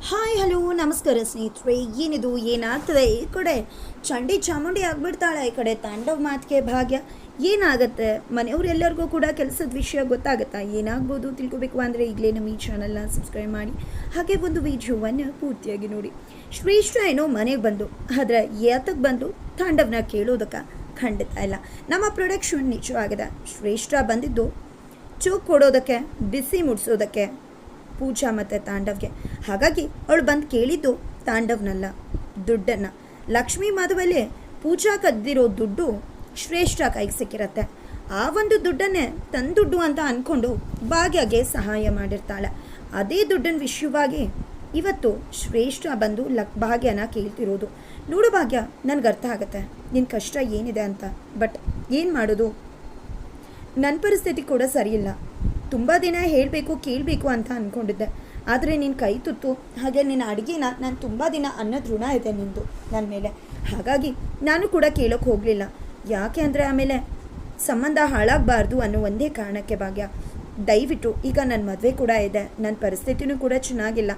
Hi hello ನಮಸ್ಕಾರ ಸ್ನೇಹಿತರೆ. ಏನಿದು ಏನಾಗ್ತದೆ? ಈ ಕಡೆ ಚಂಡಿ ಚಾಮುಂಡಿ ಆಗ್ಬಿಡ್ತಾಳೆ, ಈ ಕಡೆ ತಾಂಡವ್ ಮಾತಿಗೆ ಭಾಗ್ಯ. ಏನಾಗುತ್ತೆ? ಮನೆಯವರೆಲ್ಲರಿಗೂ ಕೂಡ ಕೆಲಸದ ವಿಷಯ ಗೊತ್ತಾಗುತ್ತಾ? ಏನಾಗ್ಬೋದು ತಿಳ್ಕೊಬೇಕು ಅಂದರೆ ಈಗಲೇ ನಮ್ಮ ಈ ಚಾನಲ್ನ ಸಬ್ಸ್ಕ್ರೈಬ್ ಮಾಡಿ, ಹಾಗೆ ಒಂದು ವಿಡಿಯೋವನ್ನು ಪೂರ್ತಿಯಾಗಿ ನೋಡಿ. ಶ್ರೇಷ್ಠ ಏನೋ ಮನೆಗೆ ಬಂದು, ಆದರೆ ಯಾತಕ್ಕೆ ಬಂದು ತಾಂಡವ್ನ ಕೇಳೋದಕ್ಕೆ ಖಂಡಿತ ಇಲ್ಲ. ನಮ್ಮ ಪ್ರೊಡಕ್ಷನ್ ನಿಜವಾಗಿದೆ. ಶ್ರೇಷ್ಠ ಬಂದಿದ್ದು ಚೂಕ್ ಕೊಡೋದಕ್ಕೆ, ಬಿಸಿ ಮುಡಿಸೋದಕ್ಕೆ ಪೂಜಾ ಮತ್ತು ತಾಂಡವ್ಗೆ. ಹಾಗಾಗಿ ಅವಳು ಬಂದು ಕೇಳಿದ್ದು ತಾಂಡವ್ನಲ್ಲ, ದುಡ್ಡನ್ನು. ಲಕ್ಷ್ಮೀ ಮದುವೆಯಲ್ಲಿ ಪೂಜಾ ಕದ್ದಿರೋ ದುಡ್ಡು ಶ್ರೇಷ್ಠ ಕೈಗೆ ಸಿಕ್ಕಿರತ್ತೆ. ಆ ಒಂದು ದುಡ್ಡನ್ನೇ ತನ್ನ ದುಡ್ಡು ಅಂತ ಅಂದ್ಕೊಂಡು ಭಾಗ್ಯಗೆ ಸಹಾಯ ಮಾಡಿರ್ತಾಳೆ. ಅದೇ ದುಡ್ಡಿನ ವಿಷಯವಾಗಿ ಇವತ್ತು ಶ್ರೇಷ್ಠ ಬಂದು ಭಾಗ್ಯನ ಕೇಳ್ತಿರೋದು. ನೋಡು ಭಾಗ್ಯ, ನನಗೆ ಅರ್ಥ ಆಗುತ್ತೆ ನಿನ್ನ ಕಷ್ಟ ಏನಿದೆ ಅಂತ. ಬಟ್ ಏನು ಮಾಡೋದು? ನನ್ನ ಪರಿಸ್ಥಿತಿ ಕೂಡ ಸರಿಯಿಲ್ಲ. ತುಂಬ ದಿನ ಹೇಳಬೇಕು ಕೇಳಬೇಕು ಅಂತ ಅಂದ್ಕೊಂಡಿದ್ದೆ, ಆದರೆ ನಿನ್ನ ಕೈ ತುತ್ತು ಹಾಗೆ ನಿನ್ನ ಅಡುಗೆನ ನಾನು ತುಂಬ ದಿನ ಅನ್ನದ ಋಣ ಇದೆ ನಿಂದು ನನ್ನ ಮೇಲೆ. ಹಾಗಾಗಿ ನಾನು ಕೂಡ ಕೇಳೋಕ್ಕೆ ಹೋಗಲಿಲ್ಲ. ಯಾಕೆ ಅಂದರೆ ಆಮೇಲೆ ಸಂಬಂಧ ಹಾಳಾಗಬಾರ್ದು ಅನ್ನೋ ಒಂದೇ ಕಾರಣಕ್ಕೆ ಭಾಗ್ಯ. ದಯವಿಟ್ಟು, ಈಗ ನನ್ನ ಮದುವೆ ಕೂಡ ಇದೆ, ನನ್ನ ಪರಿಸ್ಥಿತಿನೂ ಕೂಡ ಚೆನ್ನಾಗಿಲ್ಲ.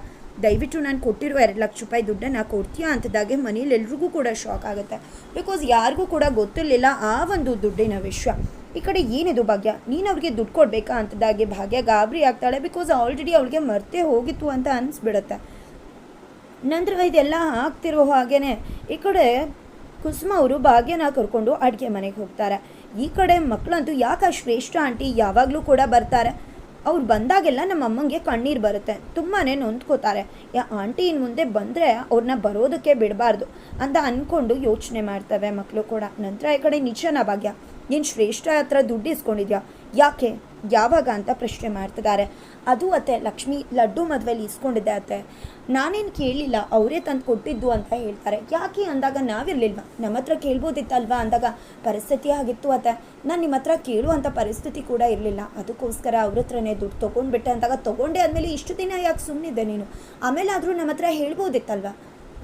ದಯವಿಟ್ಟು ನಾನು ಕೊಟ್ಟಿರೋ 2 ಲಕ್ಷ ರೂಪಾಯಿ ದುಡ್ಡನ್ನು ಕೊಡ್ತೀಯಾ ಅಂತದಾಗೆ ಮನೇಲಿ ಎಲ್ರಿಗೂ ಕೂಡ ಶಾಕ್ ಆಗುತ್ತೆ. ಬಿಕಾಸ್ ಯಾರಿಗೂ ಕೂಡ ಗೊತ್ತಿರಲಿಲ್ಲ ಆ ಒಂದು ದುಡ್ಡಿನ ವಿಷಯ. ಈ ಕಡೆ ಏನಿದು ಭಾಗ್ಯ, ನೀನು ಅವ್ರಿಗೆ ದುಡ್ಡು ಕೊಡಬೇಕಾ ಅಂತದಾಗೆ ಭಾಗ್ಯ ಗಾಬರಿ ಆಗ್ತಾಳೆ. ಬಿಕಾಸ್ ಆಲ್ರೆಡಿ ಅವಳಿಗೆ ಮರ್ತೇ ಹೋಗಿತ್ತು ಅಂತ ಅನಿಸ್ಬಿಡುತ್ತೆ. ನಂತರ ಇದೆಲ್ಲ ಆಗ್ತಿರೋ ಹಾಗೇ ಈ ಕಡೆ ಕುಸುಮ ಅವರು ಭಾಗ್ಯನ ಕರ್ಕೊಂಡು ಅಡುಗೆ ಮನೆಗೆ ಹೋಗ್ತಾರೆ. ಈ ಕಡೆ ಮಕ್ಕಳಂತೂ ಯಾಕೆ ಶ್ರೇಷ್ಠ ಆಂಟಿ ಯಾವಾಗಲೂ ಕೂಡ ಬರ್ತಾರೆ, ಅವ್ರು ಬಂದಾಗೆಲ್ಲ ನಮ್ಮ ಅಮ್ಮಂಗೆ ಕಣ್ಣೀರು ಬರುತ್ತೆ, ತುಂಬಾ ನೊಂದ್ಕೋತಾರೆ. ಆಂಟಿ ಇನ್ನು ಮುಂದೆ ಬಂದರೆ ಅವ್ರನ್ನ ಬರೋದಕ್ಕೆ ಬಿಡಬಾರ್ದು ಅಂತ ಅಂದ್ಕೊಂಡು ಯೋಚನೆ ಮಾಡ್ತವೆ ಮಕ್ಕಳು ಕೂಡ. ನಂತರ ಈ ಕಡೆ ನಿಜನ ಭಾಗ್ಯ, ನೀನು ಶ್ರೇಷ್ಠ ಹತ್ರ ದುಡ್ಡು ಇಸ್ಕೊಂಡಿದ್ಯಾ, ಯಾಕೆ, ಯಾವಾಗ ಅಂತ ಪ್ರಶ್ನೆ ಮಾಡ್ತಿದ್ದಾರೆ. ಅದು ಅತ್ತೆ ಲಕ್ಷ್ಮಿ ಲಡ್ಡು ಮದುವೆಲಿ ಇಸ್ಕೊಂಡಿದ್ದೆ ಅತ್ತೆ, ನಾನೇನು ಕೇಳಲಿಲ್ಲ, ಅವರೇ ತಂದು ಕೊಟ್ಟಿದ್ದು ಅಂತ ಹೇಳ್ತಾರೆ. ಯಾಕೆ ಅಂದಾಗ ನಾವಿರಲಿಲ್ವ, ನಮ್ಮ ಹತ್ರ ಕೇಳ್ಬೋದಿತ್ತಲ್ವಾ ಅಂದಾಗ ಪರಿಸ್ಥಿತಿ ಆಗಿತ್ತು ಅತ್ತೆ. ನಾನು ನಿಮ್ಮ ಹತ್ರ ಕೇಳುವಂಥ ಪರಿಸ್ಥಿತಿ ಕೂಡ ಇರಲಿಲ್ಲ, ಅದಕ್ಕೋಸ್ಕರ ಅವ್ರ ಹತ್ರನೇ ದುಡ್ಡು ತೊಗೊಂಡ್ಬಿಟ್ಟೆ ಅಂದಾಗ ತೊಗೊಂಡೆ ಆದಮೇಲೆ ಇಷ್ಟು ದಿನ ಯಾಕೆ ಸುಮ್ಮನಿದ್ದೆ ನೀನು? ಆಮೇಲೆ ಆದರೂ ನಮ್ಮ ಹತ್ರ ಹೇಳ್ಬೋದಿತ್ತಲ್ವ,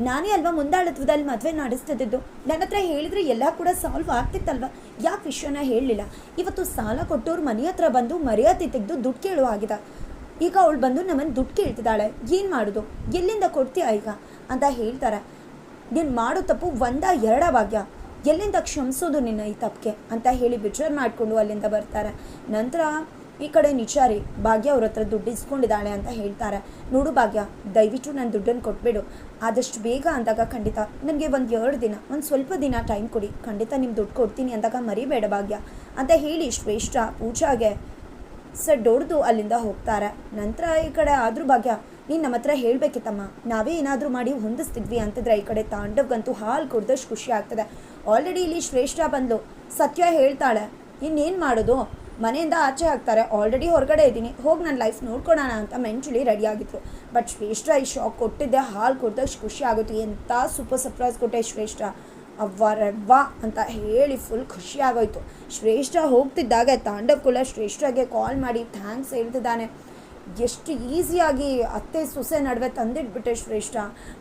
ನಾನೇ ಅಲ್ವಾ ಮುಂದಾಳತ್ವದಲ್ಲಿ ಮದುವೆ ನಡೆಸ್ತಿದ್ದು, ನನ್ನ ಹತ್ರ ಹೇಳಿದ್ರೆ ಎಲ್ಲ ಕೂಡ ಸಾಲ್ವ್ ಆಗ್ತಿತ್ತಲ್ವ, ಯಾಕೆ ವಿಷಯನ ಹೇಳಲಿಲ್ಲ? ಇವತ್ತು ಸಾಲ ಕೊಟ್ಟವ್ರು ಮನೆ ಹತ್ರ ಬಂದು ಮರ್ಯಾದೆ ತೆಗೆದು ದುಡ್ಡು ಕೇಳುವ ಆಗಿದೆ. ಈಗ ಅವಳು ಬಂದು ನಮ್ಮನ್ನು ದುಡ್ಡು ಕೇಳ್ತಿದ್ದಾಳೆ, ಏನು ಮಾಡೋದು, ಎಲ್ಲಿಂದ ಕೊಡ್ತೀಯ ಈಗ ಅಂತ ಹೇಳ್ತಾರೆ. ನೀನು ಮಾಡೋ ತಪ್ಪು 1-2 ಭಾಗ್ಯ, ಎಲ್ಲಿಂದ ಕ್ಷಮಿಸೋದು ನಿನ್ನ ಈ ತಪ್ಪಿಗೆ ಅಂತ ಹೇಳಿ ವಿಚಾರ ಮಾಡಿಕೊಂಡು ಅಲ್ಲಿಂದ ಬರ್ತಾರೆ. ನಂತರ ಈ ಕಡೆ ನಿಚಾರಿ ಭಾಗ್ಯ ಅವ್ರ ಹತ್ರ ದುಡ್ಡು ಇಸ್ಕೊಂಡಿದ್ದಾಳೆ ಅಂತ ಹೇಳ್ತಾರೆ. ನೋಡು ಭಾಗ್ಯ, ದಯವಿಟ್ಟು ನನ್ನ ದುಡ್ಡನ್ನು ಕೊಟ್ಬಿಡು, ಆದಷ್ಟು ಬೇಗ ಅಂದಾಗ ಖಂಡಿತ ನನಗೆ 1-2 ದಿನ, ಒಂದು ಸ್ವಲ್ಪ ದಿನ ಟೈಮ್ ಕೊಡಿ, ಖಂಡಿತ ನಿಮ್ಮ ದುಡ್ಡು ಕೊಡ್ತೀನಿ ಅಂದಾಗ ಮರಿಬೇಡ ಭಾಗ್ಯ ಅಂತ ಹೇಳಿ ಶ್ರೇಷ್ಠ ಪೂಜಾಗೆ ಹೊಡೆದು ಅಲ್ಲಿಂದ ಹೋಗ್ತಾರೆ. ನಂತರ ಈ ಕಡೆ ಆದರೂ ಭಾಗ್ಯ, ನೀನು ನಮ್ಮ ಹತ್ರ ಹೇಳಬೇಕಿತ್ತಮ್ಮ, ನಾವೇ ಏನಾದರೂ ಮಾಡಿ ಹೊಂದಿಸ್ತಿದ್ವಿ ಅಂತಿದ್ರೆ ಈ ಕಡೆ ತಾಂಡವ್ಗಂತೂ ಹಾಲು ಕುಡ್ದಷ್ಟು ಖುಷಿ ಆಗ್ತದೆ. ಆಲ್ರೆಡಿ ಇಲ್ಲಿ ಶ್ರೇಷ್ಠ ಬಂದು ಸತ್ಯ ಹೇಳ್ತಾಳೆ, ಇನ್ನೇನು ಮಾಡೋದು, ಮನೆಯಿಂದ ಆಚೆ ಹಾಕ್ತಾರೆ, ಆಲ್ರೆಡಿ ಹೊರಗಡೆ ಇದ್ದೀನಿ, ಹೋಗಿ ನನ್ನ ಲೈಫ್ ನೋಡ್ಕೊಳೋಣ ಅಂತ ಮೆಂಟಲಿ ರೆಡಿಯಾಗಿತ್ತು. ಬಟ್ ಶ್ರೇಷ್ಠ ಈ ಶಾಕ್ ಕೊಟ್ಟಿದ್ದೆ, ಹಾಲು ಕೊಡ್ದಷ್ಟು ಖುಷಿ ಆಗುತ್ತೆ. ಎಂಥ ಸೂಪರ್ ಸರ್ಪ್ರೈಸ್ ಕೊಟ್ಟೆ ಶ್ರೇಷ್ಠ, ಅವ್ವ ಅಂತ ಹೇಳಿ ಫುಲ್ ಖುಷಿ ಆಗೋಯ್ತು. ಶ್ರೇಷ್ಠ ಹೋಗ್ತಿದ್ದಾಗ ತಾಂಡವ್ ಕೂಡ ಶ್ರೇಷ್ಠಗೆ ಕಾಲ್ ಮಾಡಿ ಥ್ಯಾಂಕ್ಸ್ ಹೇಳ್ತಿದ್ದಾನೆ. ಎಷ್ಟು ಈಸಿಯಾಗಿ ಅತ್ತೆ ಸೊಸೆ ನಡುವೆ ತಂದಿಟ್ಬಿಟ್ಟೆ ಶ್ರೇಷ್ಠ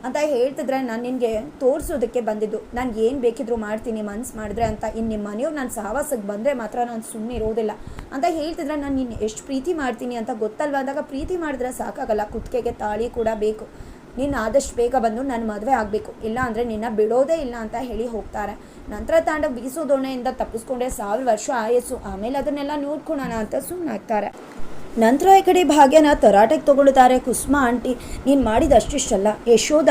ಅಂತ ಹೇಳ್ತಿದ್ರೆ, ನಾನು ನಿನಗೆ ತೋರಿಸೋದಕ್ಕೆ ಬಂದಿದ್ದು, ನಾನು ಏನು ಬೇಕಿದ್ರು ಮಾಡ್ತೀನಿ ಮನ್ಸು ಮಾಡಿದ್ರೆ ಅಂತ. ಇನ್ನು ನಿಮ್ಮ ಮನೆಯವ್ರು ನಾನು ಸಹವಾಸಕ್ಕೆ ಬಂದರೆ ಮಾತ್ರ ನಾನು ಸುಮ್ಮನೆ ಇರೋದಿಲ್ಲ ಅಂತ ಹೇಳ್ತಿದ್ರೆ, ನಾನು ನಿನ್ನ ಎಷ್ಟು ಪ್ರೀತಿ ಮಾಡ್ತೀನಿ ಅಂತ ಗೊತ್ತಲ್ವ ಅಂದಾಗ, ಪ್ರೀತಿ ಮಾಡಿದ್ರೆ ಸಾಕಾಗಲ್ಲ, ಕುತ್ತಿಗೆಗೆ ತಾಳಿ ಕೂಡ ಬೇಕು, ನೀನು ಆದಷ್ಟು ಬೇಗ ಬಂದು ನನ್ನ ಮದುವೆ ಆಗಬೇಕು, ಇಲ್ಲ ಅಂದರೆ ನಿನ್ನ ಬಿಡೋದೇ ಇಲ್ಲ ಅಂತ ಹೇಳಿ ಹೋಗ್ತಾರೆ. ನಂತರ ತಾಂಡವ್ ಬೀಸೋ ದೋಣೆಯಿಂದ ತಪ್ಪಿಸ್ಕೊಂಡೆ 1000 ವರ್ಷ ಆಯಸ್ಸು, ಆಮೇಲೆ ಅದನ್ನೆಲ್ಲ ನೋಡ್ಕೊಳೋಣ ಅಂತ ಸುಮ್ಮನಾಗ್ತಾರೆ. ನಂತರ ಈ ಕಡೆ ಭಾಗ್ಯನ ತರಾಟೆಗೆ ತೊಗೊಳ್ತಾರೆ. ಕುಸುಮ ಆಂಟಿ, ನೀನು ಮಾಡಿದ ಅಷ್ಟಿಷ್ಟಲ್ಲ, ಯಶೋಧ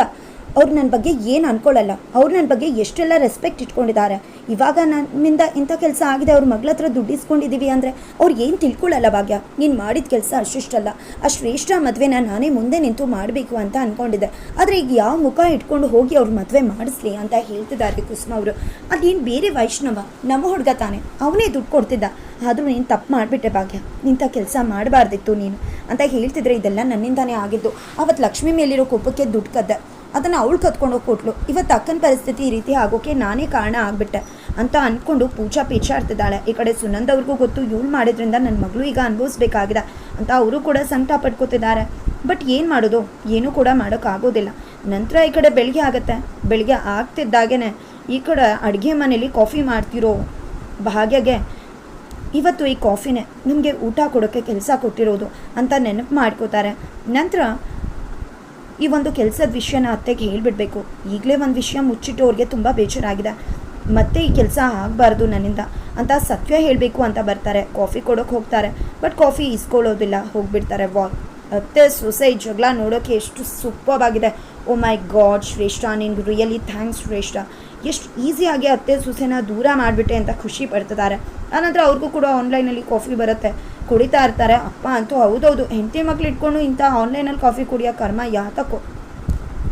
ಅವ್ರು ನನ್ನ ಬಗ್ಗೆ ಏನು ಅಂದ್ಕೊಳ್ಳಲ್ಲ, ಅವ್ರು ನನ್ನ ಬಗ್ಗೆ ಎಷ್ಟೆಲ್ಲ ರೆಸ್ಪೆಕ್ಟ್ ಇಟ್ಕೊಂಡಿದ್ದಾರೆ. ಇವಾಗ ನನ್ನಿಂದ ಇಂಥ ಕೆಲಸ ಆಗಿದೆ, ಅವ್ರ ಮಗಳ ಹತ್ರ ದುಡ್ಡು ಇಸ್ಕೊಂಡಿದ್ದೀವಿ ಅಂದರೆ ಅವ್ರು ಏನು ತಿಳ್ಕೊಳ್ಳಲ್ಲ ಭಾಗ್ಯ, ನೀನು ಮಾಡಿದ ಕೆಲಸ ಅಷ್ಟಿಷ್ಟಲ್ಲ. ಆ ಶ್ರೇಷ್ಠ ಮದುವೆನ ನಾನೇ ಮುಂದೆ ನಿಂತು ಮಾಡಬೇಕು ಅಂತ ಅಂದ್ಕೊಂಡಿದ್ದೆ, ಆದರೆ ಈಗ ಯಾವ ಮುಖ ಇಟ್ಕೊಂಡು ಹೋಗಿ ಅವ್ರ ಮದುವೆ ಮಾಡಿಸ್ಲಿ ಅಂತ ಹೇಳ್ತಿದ್ದಾರೆ ಕುಸುಮ ಅವರು. ಅದೇನು ಬೇರೆ ವೈಷ್ಣವ, ನಮ್ಮ ಹುಡುಗ ತಾನೆ, ಅವನೇ ದುಡ್ಡು ಕೊಡ್ತಿದ್ದ, ಆದರೂ ನೀನು ತಪ್ಪು ಮಾಡಿಬಿಟ್ಟೆ ಭಾಗ್ಯ, ನಿಂಥ ಕೆಲಸ ಮಾಡಬಾರ್ದಿತ್ತು ನೀನು ಅಂತ ಹೇಳ್ತಿದ್ರೆ, ಇದೆಲ್ಲ ನನ್ನಿಂದಾನೇ ಆಗಿದ್ದು. ಅವತ್ತು ಲಕ್ಷ್ಮಿ ಮೇಲಿರೋ ಕೋಪಕ್ಕೆ ದುಡ್ಡು ಕದ್ದೆ, ಅದನ್ನು ಅವಳು ಕತ್ಕೊಂಡೋಗಿ ಕೊಟ್ಲು. ಇವತ್ತು ಅಕ್ಕನ ಪರಿಸ್ಥಿತಿ ಈ ರೀತಿ ಆಗೋಕ್ಕೆ ನಾನೇ ಕಾರಣ ಆಗಿಬಿಟ್ಟೆ ಅಂತ ಅಂದ್ಕೊಂಡು ಪೂಜಾ ಪೇಚಾಡ್ತಿದ್ದಾಳೆ. ಈ ಕಡೆ ಸುನಂದ್ ಅವ್ರಿಗೂ ಗೊತ್ತು, ಇವಳು ಮಾಡಿದ್ರಿಂದ ನನ್ನ ಮಗಳು ಈಗ ಅನುಭವಿಸ್ಬೇಕಾಗಿದೆ ಅಂತ ಅವರು ಕೂಡ ಸಂಕಟ ಪಡ್ಕೋತಿದ್ದಾರೆ. ಬಟ್ ಏನು ಮಾಡೋದು, ಏನೂ ಕೂಡ ಮಾಡೋಕ್ಕಾಗೋದಿಲ್ಲ. ನಂತರ ಈ ಕಡೆ ಬೆಳಗ್ಗೆ ಆಗುತ್ತೆ. ಬೆಳಗ್ಗೆ ಆಗ್ತಿದ್ದಾಗೇ ಈ ಕಡೆ ಅಡುಗೆ ಮನೇಲಿ ಕಾಫಿ ಮಾಡ್ತಿರೋ ಭಾಗ್ಯಗೆ, ಇವತ್ತು ಈ ಕಾಫಿನೇ ನಿಮಗೆ ಊಟ ಕೊಡೋಕ್ಕೆ ಕೆಲಸ ಕೊಟ್ಟಿರೋದು ಅಂತ ನೆನಪು ಮಾಡ್ಕೋತಾರೆ. ನಂತರ ಈ ಒಂದು ಕೆಲಸದ ವಿಷಯನ ಅತ್ತೆಗೆ ಹೇಳಿಬಿಡ್ಬೇಕು. ಈಗಲೇ ಒಂದು ವಿಷಯ ಮುಚ್ಚಿಟ್ಟು ಅವ್ರಿಗೆ ತುಂಬ ಬೇಜಾರಾಗಿದೆ, ಮತ್ತೆ ಈ ಕೆಲಸ ಆಗಬಾರ್ದು ನನ್ನಿಂದ ಅಂತ ಸತ್ಯ ಹೇಳಬೇಕು ಅಂತ ಬರ್ತಾರೆ. ಕಾಫಿ ಕೊಡೋಕೆ ಹೋಗ್ತಾರೆ, ಬಟ್ ಕಾಫಿ ಇಸ್ಕೊಳ್ಳೋದಿಲ್ಲ, ಹೋಗ್ಬಿಡ್ತಾರೆ. ಅತ್ತೆ ಸೊಸೆ ಜಗಳ ನೋಡೋಕ್ಕೆ ಎಷ್ಟು ಸೂಪರ್ ಆಗಿದೆ. ಓ ಮೈ ಗಾಡ್ ಶ್ರೇಷ್ಠ, ನಿನ್ಗೆ ರಿಯಲಿ ಥ್ಯಾಂಕ್ಸ್ ಶ್ರೇಷ್ಠ, ಎಷ್ಟು ಈಸಿಯಾಗಿ ಅತ್ತೆ ಸೊಸೆನ ದೂರ ಮಾಡಿಬಿಟ್ಟೆ ಅಂತ ಖುಷಿ ಪಡ್ತಿದ್ದಾರೆ. ಆನಂತರ ಅವ್ರಿಗೂ ಕೂಡ ಆನ್ಲೈನಲ್ಲಿ ಕಾಫಿ ಬರುತ್ತೆ, ಕುಡಿತಾ ಇರ್ತಾರೆ. ಅಪ್ಪ ಅಂತೂ ಹೌದೌದು, ಹೆಂಡತಿ ಮಕ್ಳು ಇಟ್ಕೊಂಡು ಇಂಥ ಆನ್ಲೈನಲ್ಲಿ ಕಾಫಿ ಕುಡಿಯೋ ಕರ್ಮ ಯಾತಕ್ಕೋ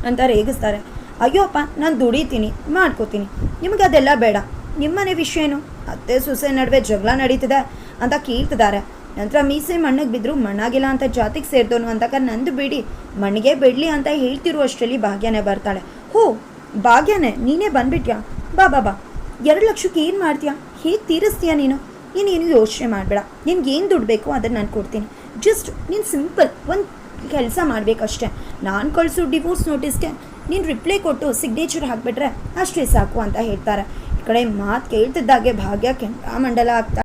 ಅಂತ ರೇಗಿಸ್ತಾರೆ. ಅಯ್ಯೋ ಅಪ್ಪ, ನಾನು ದುಡಿತೀನಿ, ಮಾಡ್ಕೋತೀನಿ, ನಿಮಗೆ ಅದೆಲ್ಲ ಬೇಡ, ನಿಮ್ಮನೆ ವಿಷಯ ಏನು? ಅತ್ತೆ ಸೊಸೆ ನಡುವೆ ಜಗಳ ನಡೀತಿದೆ ಅಂತ ಕೇಳ್ತಿದ್ದಾರೆ. ನಂತರ ಮೀಸೆ ಮಣ್ಣಿಗೆ ಬಿದ್ದರು ಮಣ್ಣಾಗಿಲ್ಲ ಅಂತ ಜಾತಿಗೆ ಸೇರಿದವನು ಅಂತಕ ನಂದು ಬಿಡಿ, ಮಣ್ಣಿಗೆ ಬಿಡಲಿ ಅಂತ ಹೇಳ್ತಿರೋ ಅಷ್ಟರಲ್ಲಿ ಭಾಗ್ಯನೇ ಬರ್ತಾಳೆ. ಹೋ ಭಾಗ್ಯನೇ, ನೀನೇ ಬಂದ್ಬಿಟ್ಯಾ? ಬಾ ಬಾ ಬಾ, 2 ಲಕ್ಷಕ್ಕೆ ಏನು ಮಾಡ್ತೀಯಾ? ಹೇಗೆ ತೀರಿಸ್ತೀಯಾ ನೀನೇನು ಯೋಚನೆ ಮಾಡಬೇಡ, ನಿನ್ಗೆ ಏನು ದುಡ್ಡು ಬೇಕೋ ಅದನ್ನು ನಾನು ಕೊಡ್ತೀನಿ. ಜಸ್ಟ್ ನೀನು ಸಿಂಪಲ್ ಒಂದು ಕೆಲಸ ಮಾಡಬೇಕಷ್ಟೆ. ನಾನು ಕಳಿಸೋ ಡಿವೋರ್ಸ್ ನೋಟಿಸ್ಗೆ ನೀನು ರಿಪ್ಲೈ ಕೊಟ್ಟು ಸಿಗ್ನೇಚರ್ ಹಾಕಿಬಿಟ್ರೆ ಅಷ್ಟೇ ಸಾಕು ಅಂತ ಹೇಳ್ತಾರೆ. ಈ ಕಡೆ ಮಾತು ಕೇಳ್ತಿದ್ದಾಗೆ ಭಾಗ್ಯ ಕೆಂಡ ಮಂಡಲ ಆಗ್ತಾ